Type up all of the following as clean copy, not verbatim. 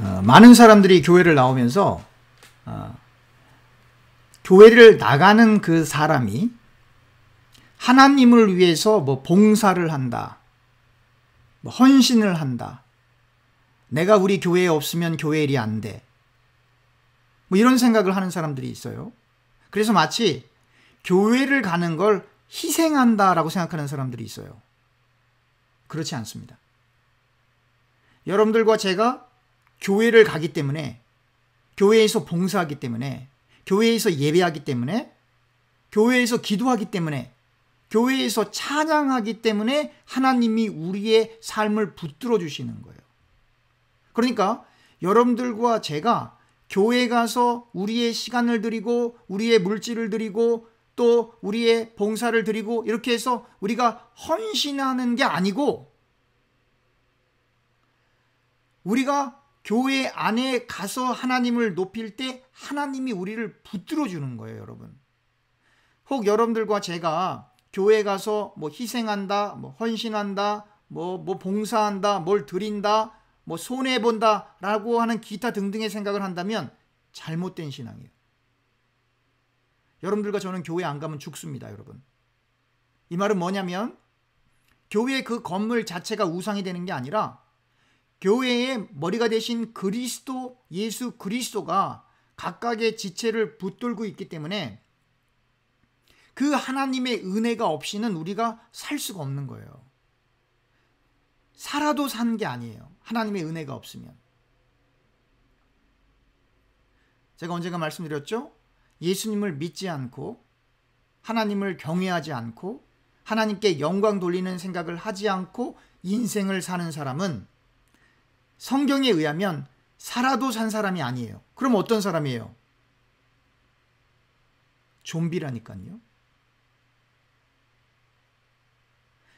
많은 사람들이 교회를 나오면서 교회를 나가는 그 사람이 하나님을 위해서 뭐 봉사를 한다, 뭐 헌신을 한다, 내가 우리 교회에 없으면 교회 일이 안 돼, 뭐 이런 생각을 하는 사람들이 있어요. 그래서 마치 교회를 가는 걸 희생한다라고 생각하는 사람들이 있어요. 그렇지 않습니다. 여러분들과 제가 교회를 가기 때문에, 교회에서 봉사하기 때문에, 교회에서 예배하기 때문에, 교회에서 기도하기 때문에, 교회에서 찬양하기 때문에 하나님이 우리의 삶을 붙들어 주시는 거예요. 그러니까 여러분들과 제가 교회 가서 우리의 시간을 드리고 우리의 물질을 드리고 또 우리의 봉사를 드리고 이렇게 해서 우리가 헌신하는 게 아니고, 우리가 교회 안에 가서 하나님을 높일 때 하나님이 우리를 붙들어 주는 거예요, 여러분. 혹 여러분들과 제가 교회 가서 뭐 희생한다, 뭐 헌신한다, 뭐 봉사한다, 뭘 드린다, 뭐 손해본다 라고 하는 기타 등등의 생각을 한다면 잘못된 신앙이에요. 여러분들과 저는 교회 안 가면 죽습니다, 여러분. 이 말은 뭐냐면 교회 그 건물 자체가 우상이 되는 게 아니라 교회의 머리가 되신 그리스도, 예수 그리스도가 각각의 지체를 붙들고 있기 때문에 그 하나님의 은혜가 없이는 우리가 살 수가 없는 거예요. 살아도 산 게 아니에요, 하나님의 은혜가 없으면. 제가 언젠가 말씀드렸죠? 예수님을 믿지 않고 하나님을 경외하지 않고 하나님께 영광 돌리는 생각을 하지 않고 인생을 사는 사람은 성경에 의하면 살아도 산 사람이 아니에요. 그럼 어떤 사람이에요? 좀비라니까요.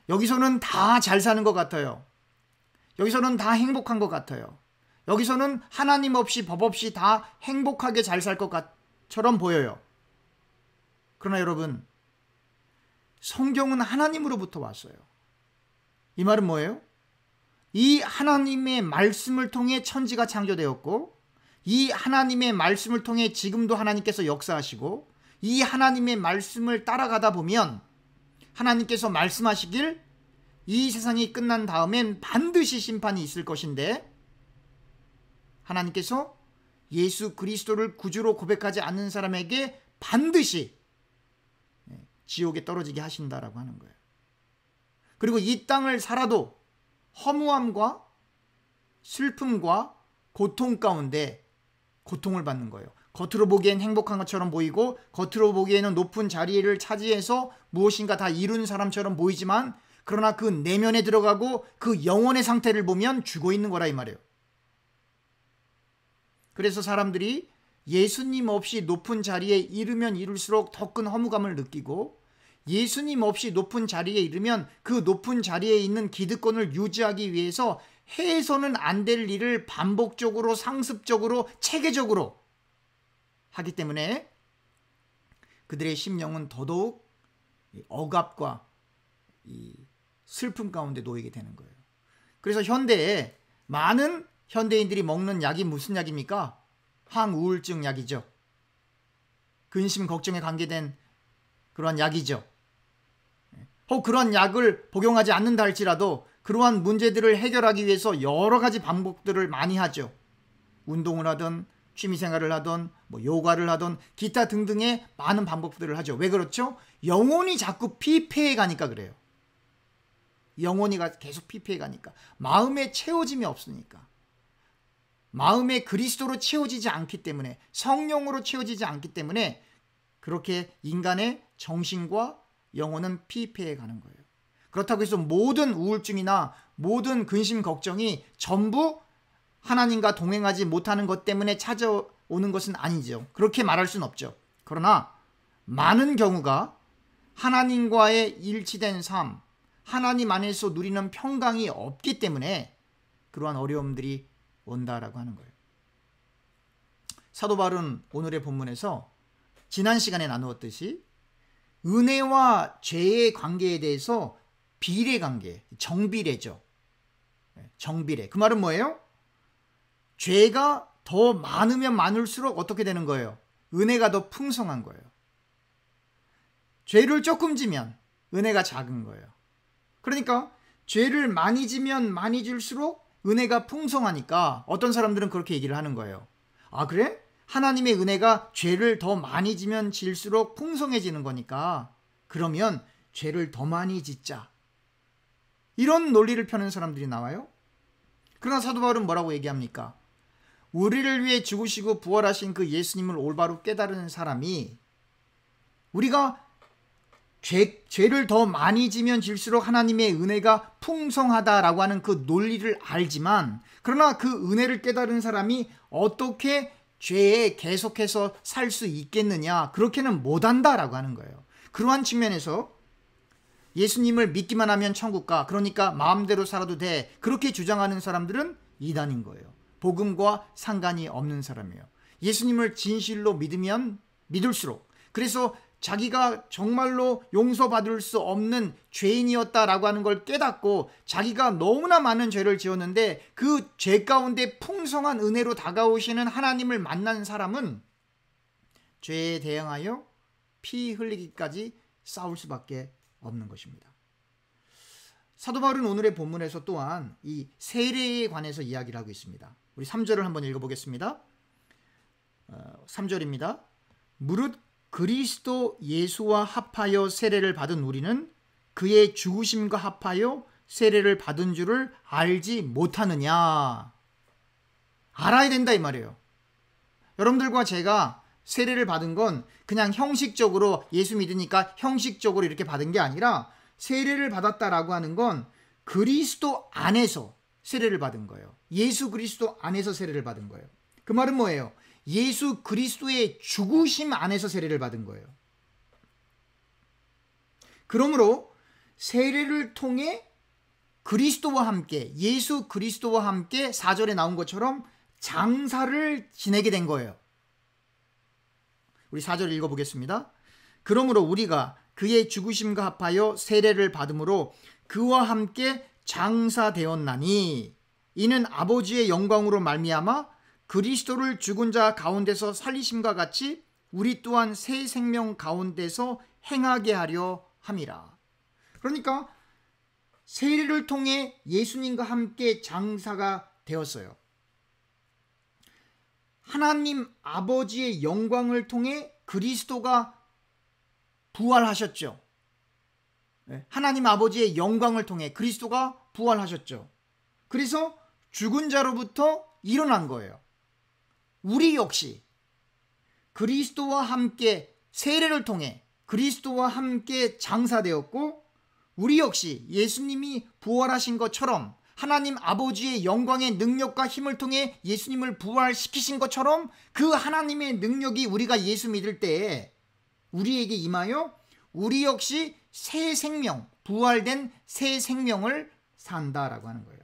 여기서는 다 잘 사는 것 같아요. 여기서는 다 행복한 것 같아요. 여기서는 하나님 없이 법 없이 다 행복하게 잘 살 것처럼 보여요. 그러나 여러분, 성경은 하나님으로부터 왔어요. 이 말은 뭐예요? 이 하나님의 말씀을 통해 천지가 창조되었고, 이 하나님의 말씀을 통해 지금도 하나님께서 역사하시고, 이 하나님의 말씀을 따라가다 보면 하나님께서 말씀하시길 이 세상이 끝난 다음엔 반드시 심판이 있을 것인데, 하나님께서 예수 그리스도를 구주로 고백하지 않는 사람에게 반드시 지옥에 떨어지게 하신다라고 하는 거예요. 그리고 이 땅을 살아도 허무함과 슬픔과 고통 가운데 고통을 받는 거예요. 겉으로 보기엔 행복한 것처럼 보이고 겉으로 보기에는 높은 자리를 차지해서 무엇인가 다 이룬 사람처럼 보이지만, 그러나 그 내면에 들어가고 그 영혼의 상태를 보면 죽어 있는 거라 이 말이에요. 그래서 사람들이 예수님 없이 높은 자리에 이르면 이룰수록 더 큰 허무감을 느끼고, 예수님 없이 높은 자리에 이르면 그 높은 자리에 있는 기득권을 유지하기 위해서 해서는 안 될 일을 반복적으로, 상습적으로, 체계적으로 하기 때문에 그들의 심령은 더더욱 억압과 이 슬픔 가운데 놓이게 되는 거예요. 그래서 현대에 많은 현대인들이 먹는 약이 무슨 약입니까? 항우울증 약이죠. 근심 걱정에 관계된 그러한 약이죠. 혹 그러한 약을 복용하지 않는다 할지라도 그러한 문제들을 해결하기 위해서 여러 가지 방법들을 많이 하죠. 운동을 하든 취미생활을 하든 뭐 요가를 하든 기타 등등의 많은 방법들을 하죠. 왜 그렇죠? 영혼이 자꾸 피폐해 가니까 그래요. 영혼이 계속 피폐해 가니까, 마음에 채워짐이 없으니까, 마음에 그리스도로 채워지지 않기 때문에, 성령으로 채워지지 않기 때문에 그렇게 인간의 정신과 영혼은 피폐해 가는 거예요. 그렇다고 해서 모든 우울증이나 모든 근심 걱정이 전부 하나님과 동행하지 못하는 것 때문에 찾아오는 것은 아니죠. 그렇게 말할 수는 없죠. 그러나 많은 경우가 하나님과의 일치된 삶, 하나님 안에서 누리는 평강이 없기 때문에 그러한 어려움들이 온다라고 하는 거예요. 사도 바울은 오늘의 본문에서 지난 시간에 나누었듯이 은혜와 죄의 관계에 대해서 비례관계, 정비례죠. 정비례. 그 말은 뭐예요? 죄가 더 많으면 많을수록 어떻게 되는 거예요? 은혜가 더 풍성한 거예요. 죄를 조금 지면 은혜가 작은 거예요. 그러니까 죄를 많이 지면 많이 질수록 은혜가 풍성하니까 어떤 사람들은 그렇게 얘기를 하는 거예요. 아, 그래? 하나님의 은혜가 죄를 더 많이 지면 질수록 풍성해지는 거니까 그러면 죄를 더 많이 짓자. 이런 논리를 펴는 사람들이 나와요. 그러나 사도 바울은 뭐라고 얘기합니까? 우리를 위해 죽으시고 부활하신 그 예수님을 올바로 깨달은 사람이 우리가 죄를 더 많이 지면 질수록 하나님의 은혜가 풍성하다라고 하는 그 논리를 알지만, 그러나 그 은혜를 깨달은 사람이 어떻게 죄에 계속해서 살 수 있겠느냐, 그렇게는 못한다라고 하는 거예요. 그러한 측면에서 예수님을 믿기만 하면 천국 가, 그러니까 마음대로 살아도 돼, 그렇게 주장하는 사람들은 이단인 거예요. 복음과 상관이 없는 사람이에요. 예수님을 진실로 믿으면 믿을수록, 그래서 자기가 정말로 용서받을 수 없는 죄인이었다라고 하는 걸 깨닫고 자기가 너무나 많은 죄를 지었는데 그 죄 가운데 풍성한 은혜로 다가오시는 하나님을 만난 사람은 죄에 대응하여 피 흘리기까지 싸울 수밖에 없는 것입니다. 사도 바울은 오늘의 본문에서 또한 이 세례에 관해서 이야기를 하고 있습니다. 우리 3절을 한번 읽어보겠습니다. 3절입니다. 무릇 그리스도 예수와 합하여 세례를 받은 우리는 그의 죽으심과 합하여 세례를 받은 줄을 알지 못하느냐. 알아야 된다 이 말이에요. 여러분들과 제가 세례를 받은 건 그냥 형식적으로 예수 믿으니까 형식적으로 이렇게 받은 게 아니라 세례를 받았다라고 하는 건 그리스도 안에서 세례를 받은 거예요. 예수 그리스도 안에서 세례를 받은 거예요. 그 말은 뭐예요? 예수 그리스도의 죽으심 안에서 세례를 받은 거예요. 그러므로 세례를 통해 그리스도와 함께, 예수 그리스도와 함께 4절에 나온 것처럼 장사를 지내게 된 거예요. 우리 4절 읽어보겠습니다. 그러므로 우리가 그의 죽으심과 합하여 세례를 받음으로 그와 함께 장사되었나니 이는 아버지의 영광으로 말미암아 그리스도를 죽은 자 가운데서 살리심과 같이 우리 또한 새 생명 가운데서 행하게 하려 함이라. 그러니까 세례를 통해 예수님과 함께 장사가 되었어요. 하나님 아버지의 영광을 통해 그리스도가 부활하셨죠. 하나님 아버지의 영광을 통해 그리스도가 부활하셨죠. 그래서 죽은 자로부터 일어난 거예요. 우리 역시 그리스도와 함께 세례를 통해 그리스도와 함께 장사되었고, 우리 역시 예수님이 부활하신 것처럼 하나님 아버지의 영광의 능력과 힘을 통해 예수님을 부활시키신 것처럼 그 하나님의 능력이 우리가 예수 믿을 때에 우리에게 임하여 우리 역시 새 생명, 부활된 새 생명을 산다라고 하는 거예요.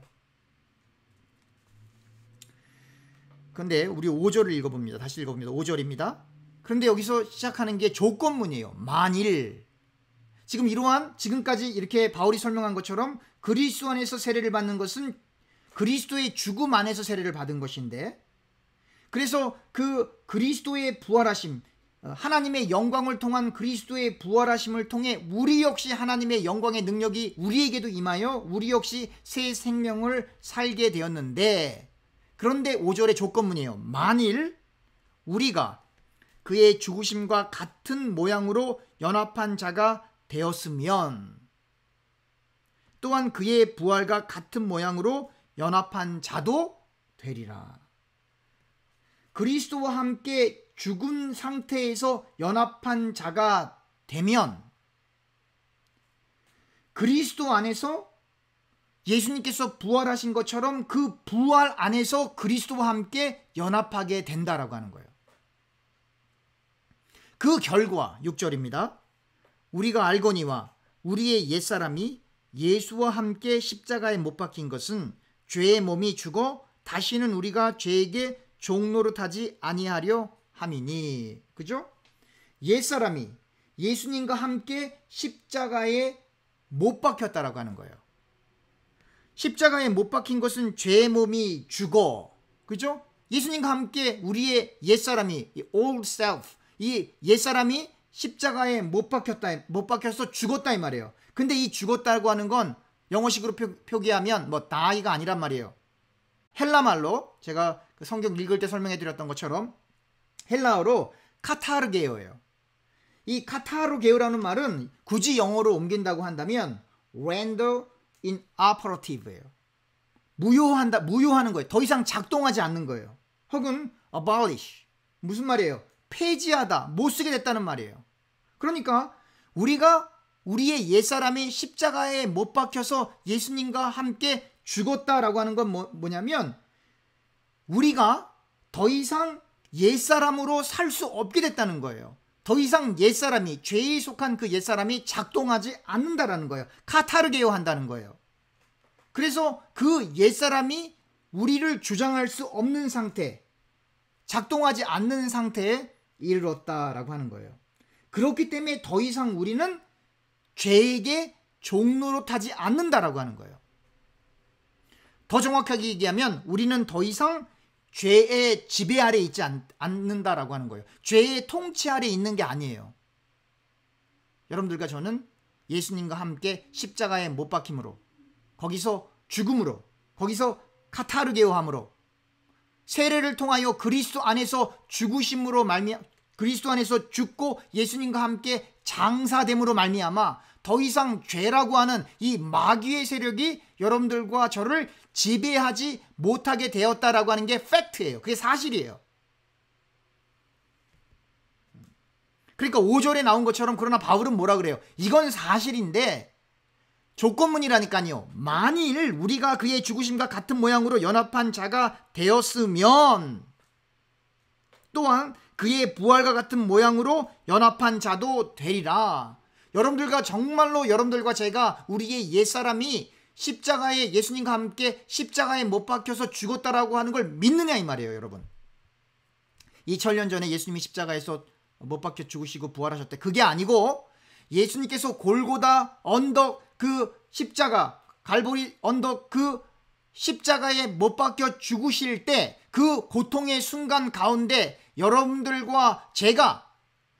그런데 우리 5절을 읽어봅니다. 다시 읽어봅니다. 5절입니다. 그런데 여기서 시작하는 게 조건문이에요. 만일. 지금까지 이렇게 바울이 설명한 것처럼 그리스도 안에서 세례를 받는 것은 그리스도의 죽음 안에서 세례를 받은 것인데, 그래서 그 그리스도의 부활하심, 하나님의 영광을 통한 그리스도의 부활하심을 통해 우리 역시 하나님의 영광의 능력이 우리에게도 임하여 우리 역시 새 생명을 살게 되었는데, 그런데 5절의 조건문이에요. 만일 우리가 그의 죽으심과 같은 모양으로 연합한 자가 되었으면 또한 그의 부활과 같은 모양으로 연합한 자도 되리라. 그리스도와 함께 죽은 상태에서 연합한 자가 되면 그리스도 안에서 예수님께서 부활하신 것처럼 그 부활 안에서 그리스도와 함께 연합하게 된다라고 하는 거예요. 그 결과 6절입니다. 우리가 알거니와 우리의 옛사람이 예수와 함께 십자가에 못 박힌 것은 죄의 몸이 죽어 다시는 우리가 죄에게 종노릇하지 아니하려 함이니. 그죠? 옛사람이 예수님과 함께 십자가에 못 박혔다라고 하는 거예요. 십자가에 못 박힌 것은 죄의 몸이 죽어, 그죠? 예수님과 함께 우리의 옛사람이, 이 old self, 이 옛사람이 십자가에 못 박혀서 죽었다 이 말이에요. 근데 이 죽었다고 하는 건 영어식으로 표기하면 뭐 die가 아니란 말이에요. 헬라 말로 제가 그 성경 읽을 때 설명해 드렸던 것처럼 헬라어로 카타르게오예요. 이 카타르게오라는 말은 굳이 영어로 옮긴다고 한다면 render inoperative예요. 무효하는 거예요. 더 이상 작동하지 않는 거예요. 혹은 abolish, 무슨 말이에요? 폐지하다, 못 쓰게 됐다는 말이에요. 그러니까 우리가 우리의 옛사람이 십자가에 못 박혀서 예수님과 함께 죽었다라고 하는 건 뭐냐면 우리가 더 이상 옛사람으로 살 수 없게 됐다는 거예요. 더 이상 옛사람이, 죄에 속한 그 옛사람이 작동하지 않는다라는 거예요. 카타르게오 한다는 거예요. 그래서 그 옛사람이 우리를 주장할 수 없는 상태, 작동하지 않는 상태에 이르렀다라고 하는 거예요. 그렇기 때문에 더 이상 우리는 죄에게 종노릇하지 않는다라고 하는 거예요. 더 정확하게 얘기하면 우리는 더 이상 죄의 지배 아래 있지 않는다라고 하는 거예요. 죄의 통치 아래 있는 게 아니에요. 여러분들과 저는 예수님과 함께 십자가에 못 박힘으로, 거기서 죽음으로, 거기서 카타르게오함으로, 세례를 통하여 그리스도 안에서 죽으심으로 그리스도 안에서 죽고 예수님과 함께 장사됨으로 말미암아 더 이상 죄라고 하는 이 마귀의 세력이 여러분들과 저를 지배하지 못하게 되었다라고 하는 게 팩트예요. 그게 사실이에요. 그러니까 5절에 나온 것처럼, 그러나 바울은 뭐라 그래요? 이건 사실인데 조건문이라니까요. 만일 우리가 그의 죽으심과 같은 모양으로 연합한 자가 되었으면 또한 그의 부활과 같은 모양으로 연합한 자도 되리라. 여러분들과 정말로 여러분들과 제가 우리의 옛사람이 십자가에, 예수님과 함께 십자가에 못 박혀서 죽었다라고 하는 걸 믿느냐 이 말이에요. 여러분, 2000년 전에 예수님이 십자가에서 못 박혀 죽으시고 부활하셨대. 그게 아니고 예수님께서 골고다 언덕 그 십자가, 갈보리 언덕 그 십자가에 못 박혀 죽으실 때 그 고통의 순간 가운데 여러분들과 제가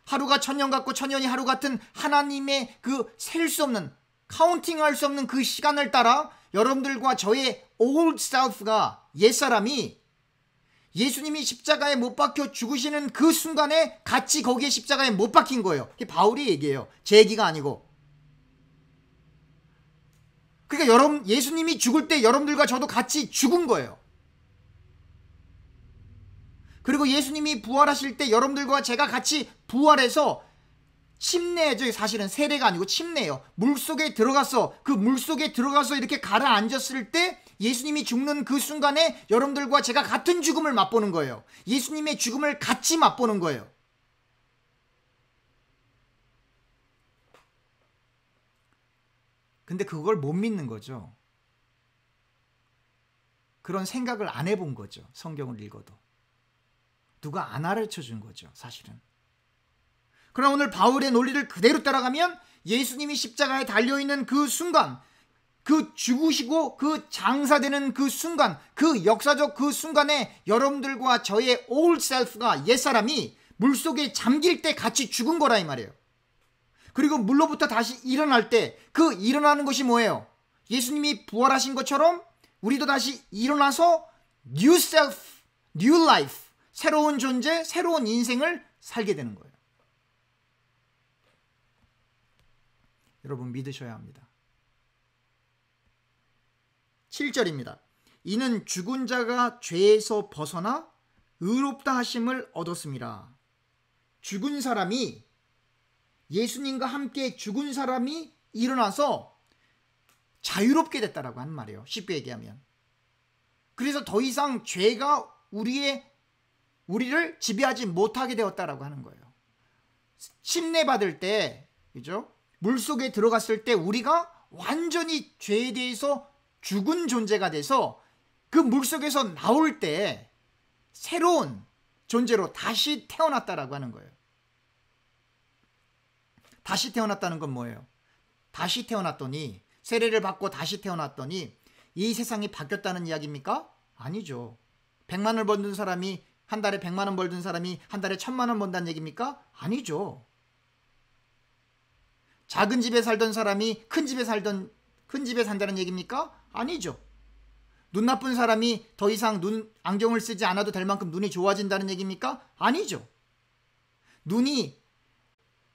하루가 천년 같고 천년이 하루 같은 하나님의 그 셀 수 없는, 카운팅할 수 없는 그 시간을 따라 여러분들과 저의 old self가, 옛사람이 예수님이 십자가에 못 박혀 죽으시는 그 순간에 같이 거기에 십자가에 못 박힌 거예요. 이게 바울이 얘기해요. 제 얘기가 아니고. 그러니까 예수님이 죽을 때 여러분들과 저도 같이 죽은 거예요. 그리고 예수님이 부활하실 때 여러분들과 제가 같이 부활해서 침례죠. 사실은 세례가 아니고 침례예요. 물속에 들어가서, 그 물속에 들어가서 이렇게 가라앉았을 때 예수님이 죽는 그 순간에 여러분들과 제가 같은 죽음을 맛보는 거예요. 예수님의 죽음을 같이 맛보는 거예요. 근데 그걸 못 믿는 거죠. 그런 생각을 안 해본 거죠. 성경을 읽어도. 누가 안 가르쳐 준 거죠. 사실은. 그러나 오늘 바울의 논리를 그대로 따라가면 예수님이 십자가에 달려있는 그 순간, 그 죽으시고 그 장사되는 그 순간, 그 역사적 그 순간에 여러분들과 저의 old self가, 옛사람이 물속에 잠길 때 같이 죽은 거라 이 말이에요. 그리고 물로부터 다시 일어날 때 그 일어나는 것이 뭐예요? 예수님이 부활하신 것처럼 우리도 다시 일어나서 new self, new life, 새로운 존재, 새로운 인생을 살게 되는 거예요. 여러분 믿으셔야 합니다. 7절입니다. 이는 죽은 자가 죄에서 벗어나 의롭다 하심을 얻었습니다. 죽은 사람이, 예수님과 함께 죽은 사람이 일어나서 자유롭게 됐다라고 하는 말이에요. 쉽게 얘기하면. 그래서 더 이상 죄가 우리를 지배하지 못하게 되었다라고 하는 거예요. 침례 받을 때, 그죠? 물속에 들어갔을 때 우리가 완전히 죄에 대해서 죽은 존재가 돼서 그 물속에서 나올 때 새로운 존재로 다시 태어났다라고 하는 거예요. 다시 태어났다는 건 뭐예요? 다시 태어났더니, 세례를 받고 다시 태어났더니 이 세상이 바뀌었다는 이야기입니까? 아니죠. 100만 원을 벌던 사람이 한 달에 100만 원 벌던 사람이 한 달에 1000만 원 번다는 얘기입니까? 아니죠. 작은 집에 살던 사람이 큰 집에 산다는 얘기입니까? 아니죠. 눈 나쁜 사람이 더 이상 안경을 쓰지 않아도 될 만큼 눈이 좋아진다는 얘기입니까? 아니죠. 눈이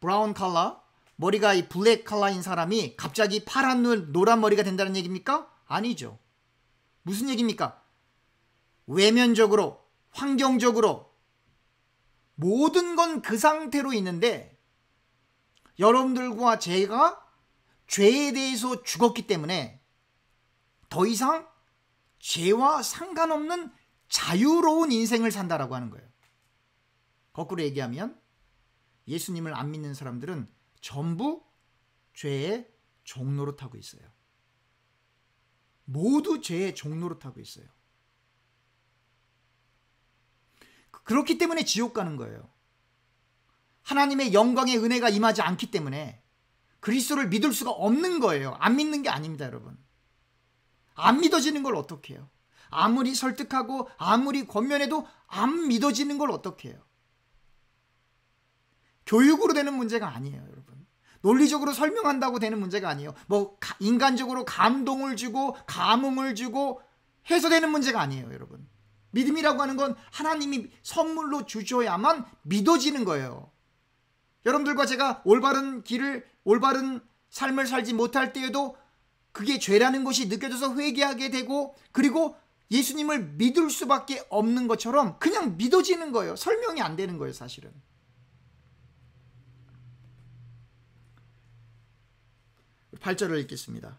브라운 컬러, 머리가 이 블랙 컬러인 사람이 갑자기 파란 눈, 노란 머리가 된다는 얘기입니까? 아니죠. 무슨 얘기입니까? 외면적으로, 환경적으로 모든 건 그 상태로 있는데 여러분들과 제가 죄에 대해서 죽었기 때문에 더 이상 죄와 상관없는 자유로운 인생을 산다라고 하는 거예요. 거꾸로 얘기하면 예수님을 안 믿는 사람들은 전부 죄의 종로로 타고 있어요. 모두 죄의 종로로 타고 있어요. 그렇기 때문에 지옥 가는 거예요. 하나님의 영광의 은혜가 임하지 않기 때문에 그리스도를 믿을 수가 없는 거예요. 안 믿는 게 아닙니다, 여러분. 안 믿어지는 걸 어떻게 해요? 아무리 설득하고 아무리 권면해도 안 믿어지는 걸 어떻게 해요? 교육으로 되는 문제가 아니에요, 여러분. 논리적으로 설명한다고 되는 문제가 아니에요. 뭐 인간적으로 감동을 주고 감흥을 주고 해서 되는 문제가 아니에요, 여러분. 믿음이라고 하는 건 하나님이 선물로 주셔야만 믿어지는 거예요. 여러분들과 제가 올바른 삶을 살지 못할 때에도 그게 죄라는 것이 느껴져서 회개하게 되고, 그리고 예수님을 믿을 수밖에 없는 것처럼 그냥 믿어지는 거예요. 설명이 안 되는 거예요, 사실은. 8절을 읽겠습니다.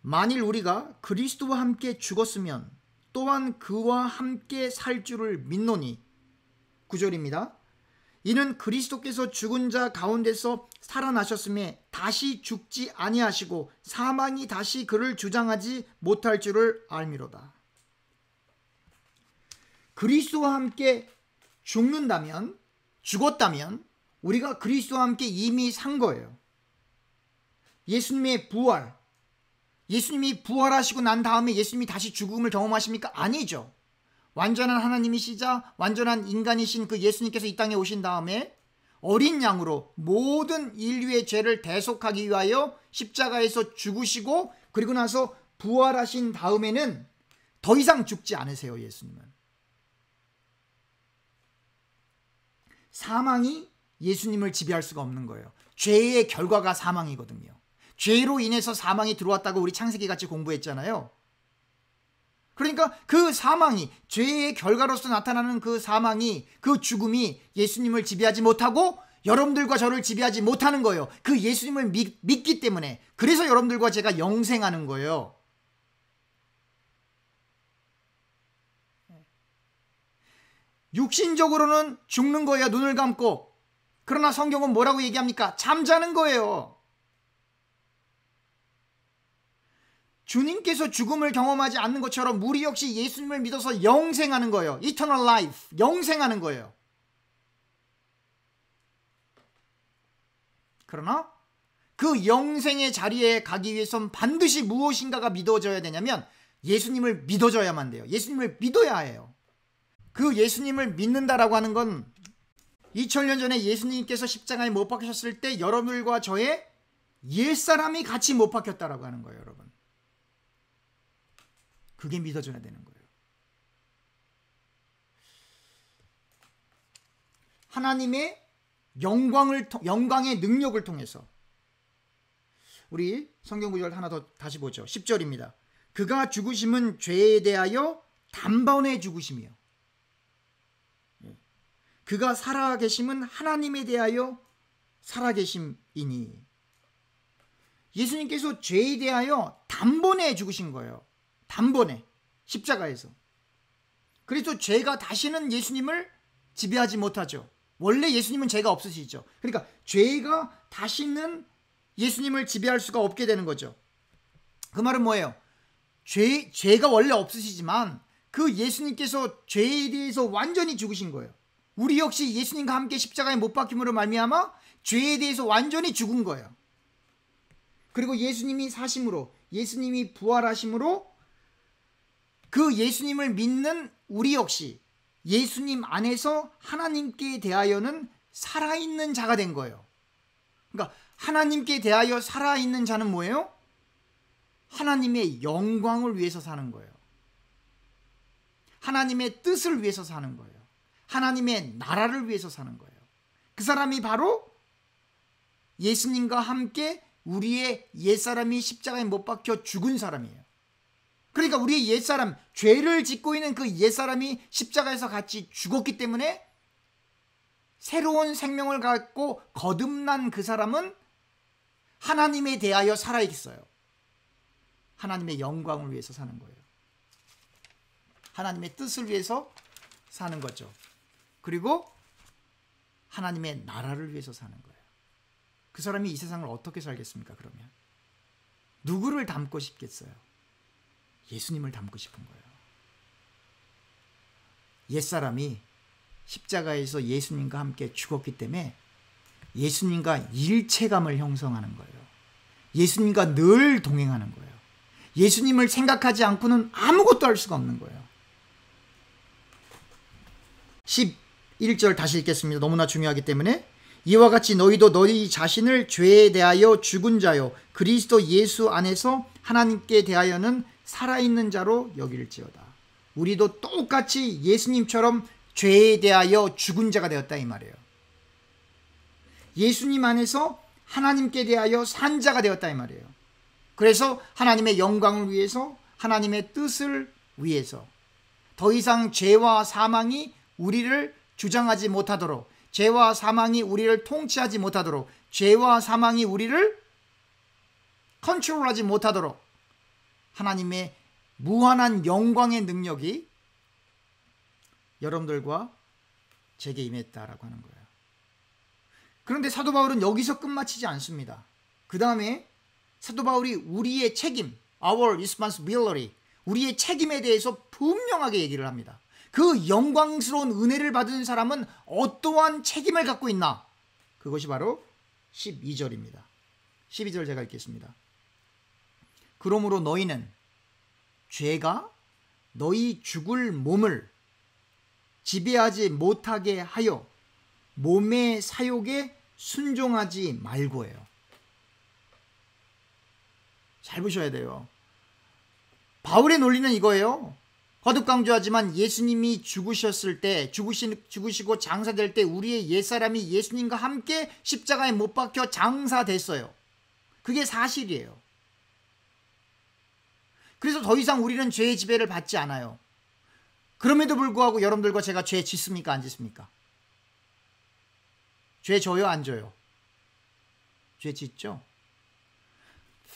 만일 우리가 그리스도와 함께 죽었으면 또한 그와 함께 살 줄을 믿노니. 9절입니다. 이는 그리스도께서 죽은 자 가운데서 살아나셨음에 다시 죽지 아니하시고 사망이 다시 그를 주장하지 못할 줄을 알미로다. 그리스도와 함께 죽었다면 우리가 그리스도와 함께 이미 산 거예요. 예수님의 부활, 예수님이 부활하시고 난 다음에 예수님이 다시 죽음을 경험하십니까? 아니죠. 완전한 하나님이시자 완전한 인간이신 그 예수님께서 이 땅에 오신 다음에 어린 양으로 모든 인류의 죄를 대속하기 위하여 십자가에서 죽으시고, 그리고 나서 부활하신 다음에는 더 이상 죽지 않으세요. 예수님은 사망이 예수님을 지배할 수가 없는 거예요. 죄의 결과가 사망이거든요. 죄로 인해서 사망이 들어왔다고 우리 창세기 같이 공부했잖아요. 그러니까 그 사망이, 죄의 결과로서 나타나는 그 사망이, 그 죽음이 예수님을 지배하지 못하고 여러분들과 저를 지배하지 못하는 거예요. 그 예수님을 믿기 때문에. 그래서 여러분들과 제가 영생하는 거예요. 육신적으로는 죽는 거예요, 눈을 감고. 그러나 성경은 뭐라고 얘기합니까? 잠자는 거예요. 주님께서 죽음을 경험하지 않는 것처럼 우리 역시 예수님을 믿어서 영생하는 거예요. Eternal life, 영생하는 거예요. 그러나 그 영생의 자리에 가기 위해선 반드시 무엇인가가 믿어져야 되냐면 예수님을 믿어줘야만 돼요. 예수님을 믿어야 해요. 그 예수님을 믿는다라고 하는 건 2000년 전에 예수님께서 십자가에 못 박히셨을 때 여러분들과 저의 옛사람이 같이 못 박혔다라고 하는 거예요, 여러분. 그게 믿어져야 되는 거예요. 하나님의 영광의 능력을 통해서. 우리 성경 구절 하나 더 다시 보죠. 10절입니다. 그가 죽으심은 죄에 대하여 단번에 죽으심이요, 그가 살아계심은 하나님에 대하여 살아계심이니. 예수님께서 죄에 대하여 단번에 죽으신 거예요. 단번에 십자가에서. 그래서 죄가 다시는 예수님을 지배하지 못하죠. 원래 예수님은 죄가 없으시죠. 그러니까 죄가 다시는 예수님을 지배할 수가 없게 되는 거죠. 그 말은 뭐예요? 죄가 원래 없으시지만 그 예수님께서 죄에 대해서 완전히 죽으신 거예요. 우리 역시 예수님과 함께 십자가에 못 박힘으로 말미암아 죄에 대해서 완전히 죽은 거예요. 그리고 예수님이 사심으로, 예수님이 부활하심으로 그 예수님을 믿는 우리 역시 예수님 안에서 하나님께 대하여는 살아있는 자가 된 거예요. 그러니까 하나님께 대하여 살아있는 자는 뭐예요? 하나님의 영광을 위해서 사는 거예요. 하나님의 뜻을 위해서 사는 거예요. 하나님의 나라를 위해서 사는 거예요. 그 사람이 바로 예수님과 함께 우리의 옛사람이 십자가에 못 박혀 죽은 사람이에요. 그러니까 우리의 옛사람, 죄를 짓고 있는 그 옛사람이 십자가에서 같이 죽었기 때문에 새로운 생명을 갖고 거듭난 그 사람은 하나님에 대하여 살아있어요. 하나님의 영광을 위해서 사는 거예요. 하나님의 뜻을 위해서 사는 거죠. 그리고 하나님의 나라를 위해서 사는 거예요. 그 사람이 이 세상을 어떻게 살겠습니까? 그러면 누구를 닮고 싶겠어요? 예수님을 닮고 싶은 거예요. 옛사람이 십자가에서 예수님과 함께 죽었기 때문에 예수님과 일체감을 형성하는 거예요. 예수님과 늘 동행하는 거예요. 예수님을 생각하지 않고는 아무것도 할 수가 없는 거예요. 11절 다시 읽겠습니다. 너무나 중요하기 때문에 이와 같이 너희도 너희 자신을 죄에 대하여 죽은 자요 그리스도 예수 안에서 하나님께 대하여는 살아있는 자로 여길지어다. 우리도 똑같이 예수님처럼 죄에 대하여 죽은 자가 되었다 이 말이에요. 예수님 안에서 하나님께 대하여 산 자가 되었다 이 말이에요. 그래서 하나님의 영광을 위해서, 하나님의 뜻을 위해서 더 이상 죄와 사망이 우리를 주장하지 못하도록, 죄와 사망이 우리를 통치하지 못하도록, 죄와 사망이 우리를 컨트롤하지 못하도록 하나님의 무한한 영광의 능력이 여러분들과 제게 임했다라고 하는 거예요. 그런데 사도 바울은 여기서 끝마치지 않습니다. 그 다음에 사도 바울이 우리의 책임, our responsibility, 우리의 책임에 대해서 분명하게 얘기를 합니다. 그 영광스러운 은혜를 받은 사람은 어떠한 책임을 갖고 있나? 그것이 바로 12절입니다. 12절 제가 읽겠습니다. 그러므로 너희는 죄가 너희 죽을 몸을 지배하지 못하게 하여 몸의 사욕에 순종하지 말고예요. 잘 보셔야 돼요. 바울의 논리는 이거예요. 거듭 강조하지만 예수님이 죽으셨을 때, 죽으시고 장사될 때 우리의 옛사람이 예수님과 함께 십자가에 못 박혀 장사됐어요. 그게 사실이에요. 그래서 더 이상 우리는 죄의 지배를 받지 않아요. 그럼에도 불구하고 여러분들과 제가 죄 짓습니까? 안 짓습니까? 죄 져요? 안 져요? 죄 짓죠?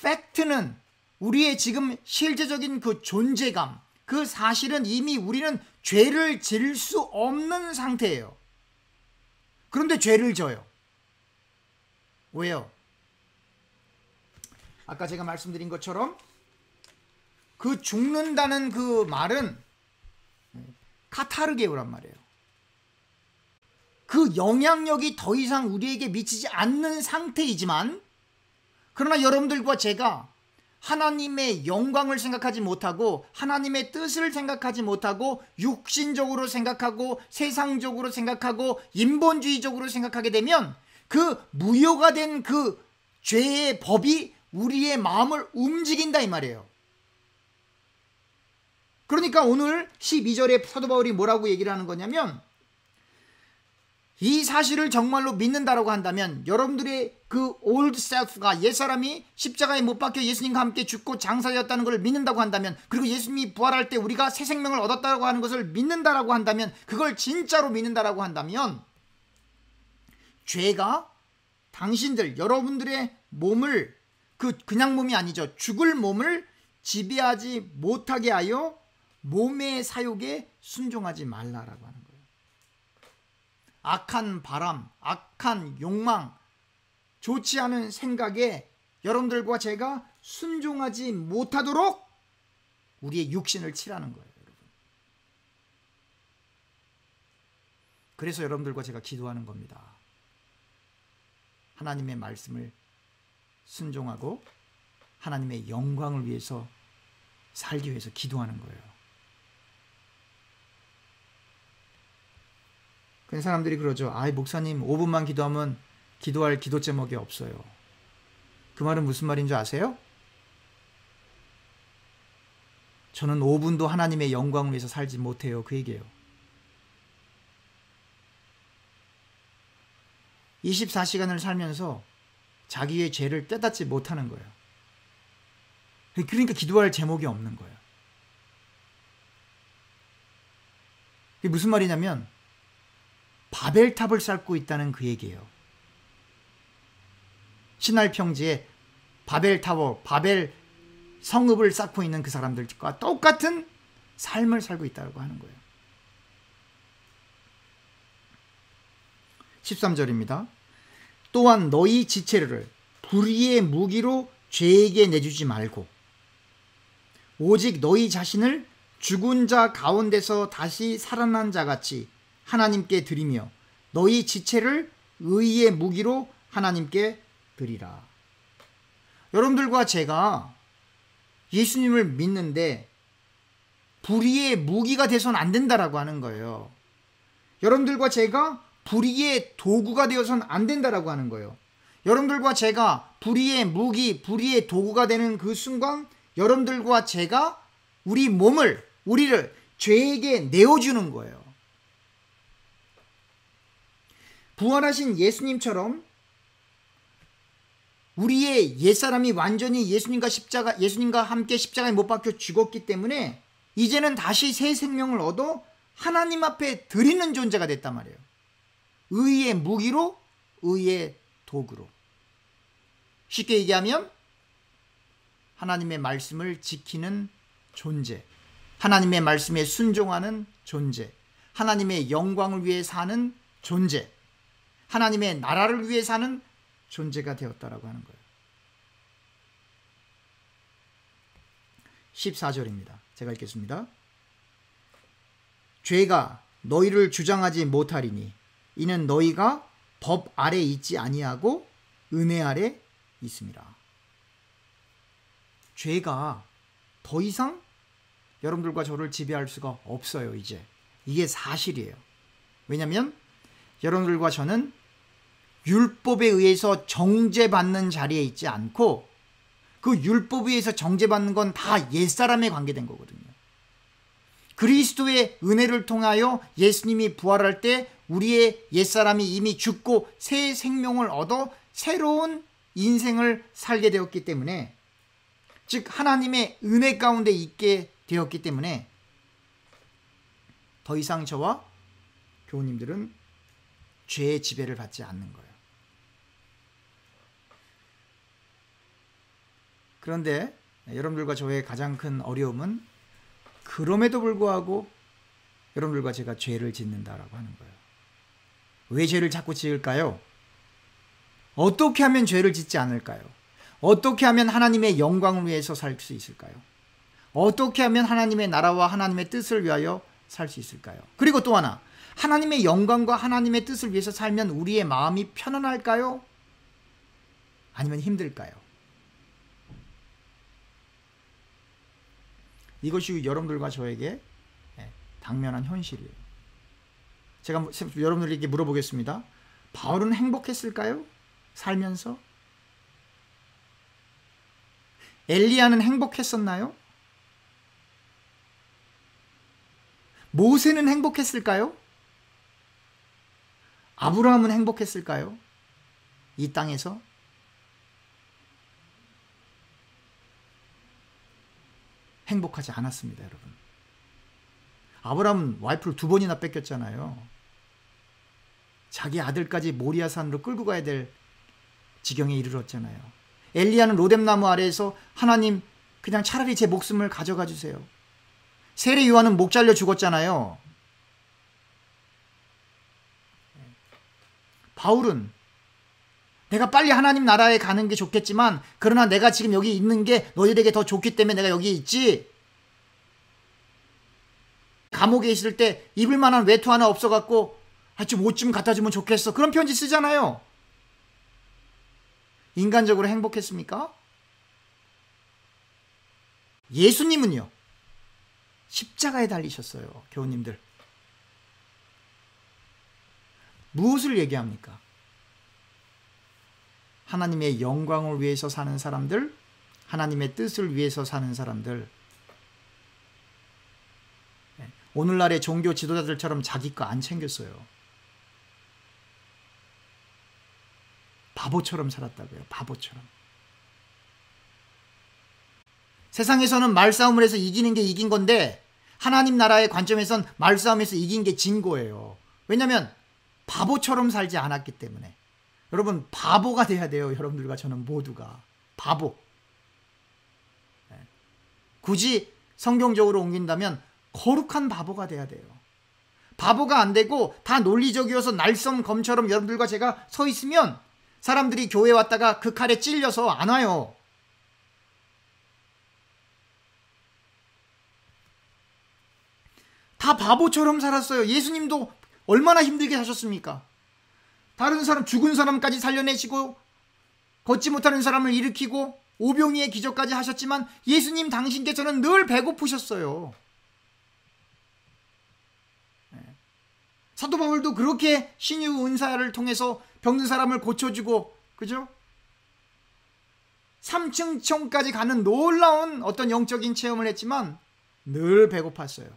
팩트는 우리의 지금 실제적인 그 존재감, 그 사실은 이미 우리는 죄를 지을 수 없는 상태예요. 그런데 죄를 져요. 왜요? 아까 제가 말씀드린 것처럼 그 죽는다는 그 말은 카타르게오란 말이에요. 그 영향력이 더 이상 우리에게 미치지 않는 상태이지만, 그러나 여러분들과 제가 하나님의 영광을 생각하지 못하고 하나님의 뜻을 생각하지 못하고 육신적으로 생각하고 세상적으로 생각하고 인본주의적으로 생각하게 되면 그 무효가 된 그 죄의 법이 우리의 마음을 움직인다 이 말이에요. 그러니까 오늘 12절에 사도 바울이 뭐라고 얘기를 하는 거냐면, 이 사실을 정말로 믿는다라고 한다면 여러분들의 그 old self가, 옛사람이 십자가에 못 박혀 예수님과 함께 죽고 장사되었다는 것을 믿는다고 한다면, 그리고 예수님이 부활할 때 우리가 새 생명을 얻었다고 하는 것을 믿는다라고 한다면, 그걸 진짜로 믿는다라고 한다면 죄가 당신들, 여러분들의 몸을, 그냥 몸이 아니죠, 죽을 몸을 지배하지 못하게 하여 몸의 사욕에 순종하지 말라라고 하는 거예요. 악한 바람, 악한 욕망, 좋지 않은 생각에 여러분들과 제가 순종하지 못하도록 우리의 육신을 칠하는 거예요, 여러분. 그래서 여러분들과 제가 기도하는 겁니다. 하나님의 말씀을 순종하고 하나님의 영광을 위해서 살기 위해서 기도하는 거예요. 그 사람들이 그러죠. 아이, 목사님 5분만 기도하면 기도할 기도 제목이 없어요. 그 말은 무슨 말인 줄 아세요? 저는 5분도 하나님의 영광을 위해서 살지 못해요. 그 얘기예요. 24시간을 살면서 자기의 죄를 깨닫지 못하는 거예요. 그러니까 기도할 제목이 없는 거예요. 그게 무슨 말이냐면 바벨탑을 쌓고 있다는 그 얘기예요. 신할 평지에 바벨타워, 바벨 성읍을 쌓고 있는 그 사람들과 똑같은 삶을 살고 있다고 하는 거예요. 13절입니다. 또한 너희 지체를 불의의 무기로 죄에게 내주지 말고 오직 너희 자신을 죽은 자 가운데서 다시 살아난 자같이 하나님께 드리며 너희 지체를 의의 무기로 하나님께 드리라. 여러분들과 제가 예수님을 믿는데 불의의 무기가 돼서는 안 된다라고 하는 거예요. 여러분들과 제가 불의의 도구가 되어서는 안 된다라고 하는 거예요. 여러분들과 제가 불의의 무기, 불의의 도구가 되는 그 순간 여러분들과 제가 우리를 죄에게 내어주는 거예요. 부활하신 예수님처럼 우리의 옛사람이 완전히 예수님과 함께 십자가에 못 박혀 죽었기 때문에 이제는 다시 새 생명을 얻어 하나님 앞에 드리는 존재가 됐단 말이에요. 의의 무기로, 의의 도구로. 쉽게 얘기하면 하나님의 말씀을 지키는 존재, 하나님의 말씀에 순종하는 존재, 하나님의 영광을 위해 사는 존재, 하나님의 나라를 위해 사는 존재가 되었다라고 하는 거예요. 14절입니다. 제가 읽겠습니다. 죄가 너희를 주장하지 못하리니 이는 너희가 법 아래 있지 아니하고 은혜 아래 있음이라. 죄가 더 이상 여러분들과 저를 지배할 수가 없어요. 이제 이게 사실이에요. 왜냐하면 여러분들과 저는 율법에 의해서 정죄받는 자리에 있지 않고 그 율법에 의해서 정죄받는 건 다 옛사람에 관계된 거거든요. 그리스도의 은혜를 통하여 예수님이 부활할 때 우리의 옛사람이 이미 죽고 새 생명을 얻어 새로운 인생을 살게 되었기 때문에, 즉 하나님의 은혜 가운데 있게 되었기 때문에 더 이상 저와 교우님들은 죄의 지배를 받지 않는 거예요. 그런데 여러분들과 저의 가장 큰 어려움은 그럼에도 불구하고 여러분들과 제가 죄를 짓는다라고 하는 거예요. 왜 죄를 자꾸 지을까요? 어떻게 하면 죄를 짓지 않을까요? 어떻게 하면 하나님의 영광을 위해서 살 수 있을까요? 어떻게 하면 하나님의 나라와 하나님의 뜻을 위하여 살 수 있을까요? 그리고 또 하나, 하나님의 영광과 하나님의 뜻을 위해서 살면 우리의 마음이 편안할까요? 아니면 힘들까요? 이것이 여러분들과 저에게 당면한 현실이에요. 제가 여러분들에게 물어보겠습니다. 바울은 행복했을까요? 살면서? 엘리야는 행복했었나요? 모세는 행복했을까요? 아브라함은 행복했을까요? 이 땅에서? 행복하지 않았습니다, 여러분. 아브라함은 와이프를 2번이나 뺏겼잖아요. 자기 아들까지 모리아산으로 끌고 가야 될 지경에 이르렀잖아요. 엘리야는 로뎀나무 아래에서 하나님, 그냥 차라리 제 목숨을 가져가 주세요. 세례 요한은 목 잘려 죽었잖아요. 바울은 내가 빨리 하나님 나라에 가는 게 좋겠지만 그러나 내가 지금 여기 있는 게 너희들에게 더 좋기 때문에 내가 여기 있지. 감옥에 있을 때 입을 만한 외투 하나 없어갖고 좀 옷 좀 갖다 주면 좋겠어. 그런 편지 쓰잖아요. 인간적으로 행복했습니까? 예수님은요, 십자가에 달리셨어요. 교우님들. 무엇을 얘기합니까? 하나님의 영광을 위해서 사는 사람들, 하나님의 뜻을 위해서 사는 사람들. 오늘날의 종교 지도자들처럼 자기 거 안 챙겼어요. 바보처럼 살았다고요. 바보처럼. 세상에서는 말싸움을 해서 이기는 게 이긴 건데 하나님 나라의 관점에선 말싸움에서 이긴 게 진 거예요. 왜냐하면 바보처럼 살지 않았기 때문에. 여러분, 바보가 돼야 돼요. 여러분들과 저는 모두가 바보. 굳이 성경적으로 옮긴다면 거룩한 바보가 돼야 돼요. 바보가 안 되고 다 논리적이어서 날쌘검처럼 여러분들과 제가 서 있으면 사람들이 교회 왔다가 그 칼에 찔려서 안 와요. 다 바보처럼 살았어요. 예수님도 얼마나 힘들게 사셨습니까? 다른 사람, 죽은 사람까지 살려내시고 걷지 못하는 사람을 일으키고 오병이의 기적까지 하셨지만 예수님 당신께서는 늘 배고프셨어요. 사도 바울도 그렇게 신유 은사를 통해서 병든 사람을 고쳐주고, 그죠? 3층 층까지 가는 놀라운 어떤 영적인 체험을 했지만 늘 배고팠어요.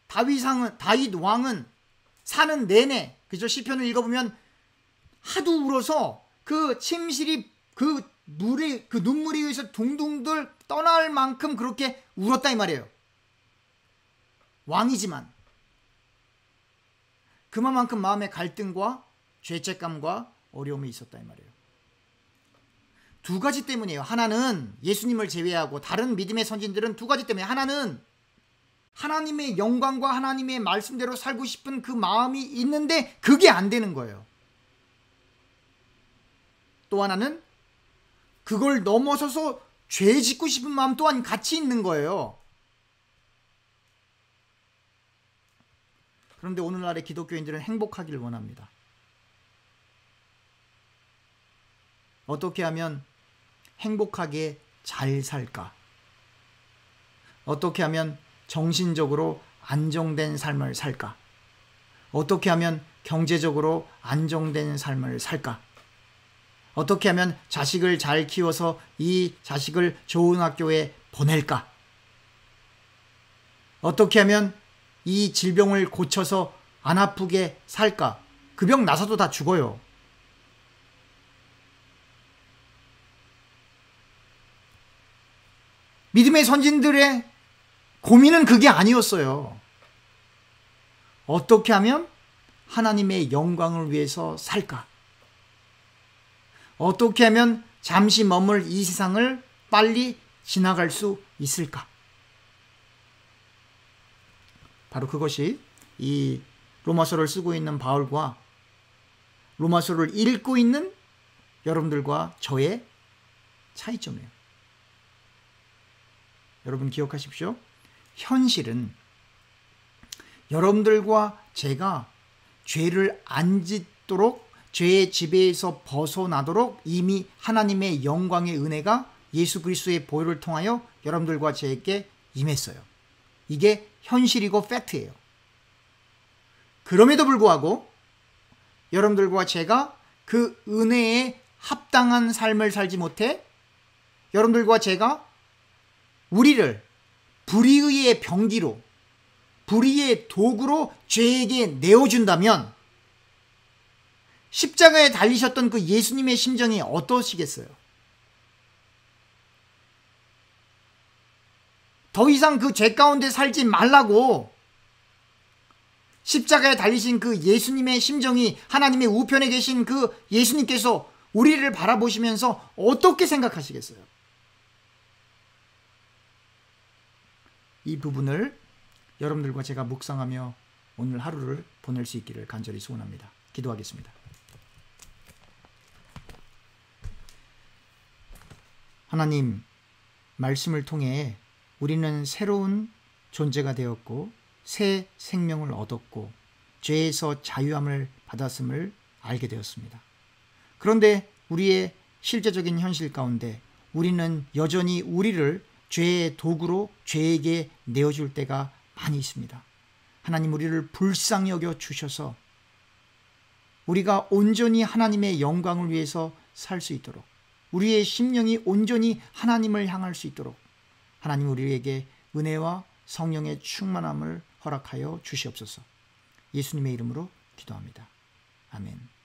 다윗 왕은 사는 내내, 그죠? 시편을 읽어보면 하도 울어서 그 침실이 그 눈물이 의해서 둥둥들 떠날 만큼 그렇게 울었다 이 말이에요. 왕이지만 그만큼 마음의 갈등과 죄책감과 어려움이 있었다 이 말이에요. 두 가지 때문이에요. 하나는 예수님을 제외하고 다른 믿음의 선진들은 두 가지 때문에, 하나는 하나님의 영광과 하나님의 말씀대로 살고 싶은 그 마음이 있는데 그게 안 되는 거예요. 또 하나는 그걸 넘어서서 죄 짓고 싶은 마음 또한 같이 있는 거예요. 그런데 오늘날의 기독교인들은 행복하기를 원합니다. 어떻게 하면 행복하게 잘 살까? 어떻게 하면 정신적으로 안정된 삶을 살까? 어떻게 하면 경제적으로 안정된 삶을 살까? 어떻게 하면 자식을 잘 키워서 이 자식을 좋은 학교에 보낼까? 어떻게 하면 이 질병을 고쳐서 안 아프게 살까? 그 병 나서도 다 죽어요. 믿음의 선진들의 고민은 그게 아니었어요. 어떻게 하면 하나님의 영광을 위해서 살까? 어떻게 하면 잠시 머물 이 세상을 빨리 지나갈 수 있을까? 바로 그것이 이 로마서를 쓰고 있는 바울과 로마서를 읽고 있는 여러분들과 저의 차이점이에요. 여러분 기억하십시오. 현실은 여러분들과 제가 죄를 안 짓도록, 죄의 지배에서 벗어나도록 이미 하나님의 영광의 은혜가 예수 그리스도의 보혈을 통하여 여러분들과 제게 임했어요. 이게 현실이고 팩트예요. 그럼에도 불구하고 여러분들과 제가 그 은혜에 합당한 삶을 살지 못해 여러분들과 제가 우리를 불의의 병기로, 불의의 도구로 죄에게 내어준다면 십자가에 달리셨던 그 예수님의 심정이 어떠시겠어요? 더 이상 그 죄 가운데 살지 말라고 십자가에 달리신 그 예수님의 심정이, 하나님의 우편에 계신 그 예수님께서 우리를 바라보시면서 어떻게 생각하시겠어요? 이 부분을 여러분들과 제가 묵상하며 오늘 하루를 보낼 수 있기를 간절히 소원합니다. 기도하겠습니다. 하나님, 말씀을 통해 우리는 새로운 존재가 되었고 새 생명을 얻었고 죄에서 자유함을 받았음을 알게 되었습니다. 그런데 우리의 실제적인 현실 가운데 우리는 여전히 우리를 죄의 도구로 죄에게 내어줄 때가 많이 있습니다. 하나님 우리를 불쌍히 여겨 주셔서 우리가 온전히 하나님의 영광을 위해서 살 수 있도록, 우리의 심령이 온전히 하나님을 향할 수 있도록 하나님 우리에게 은혜와 성령의 충만함을 허락하여 주시옵소서. 예수님의 이름으로 기도합니다. 아멘.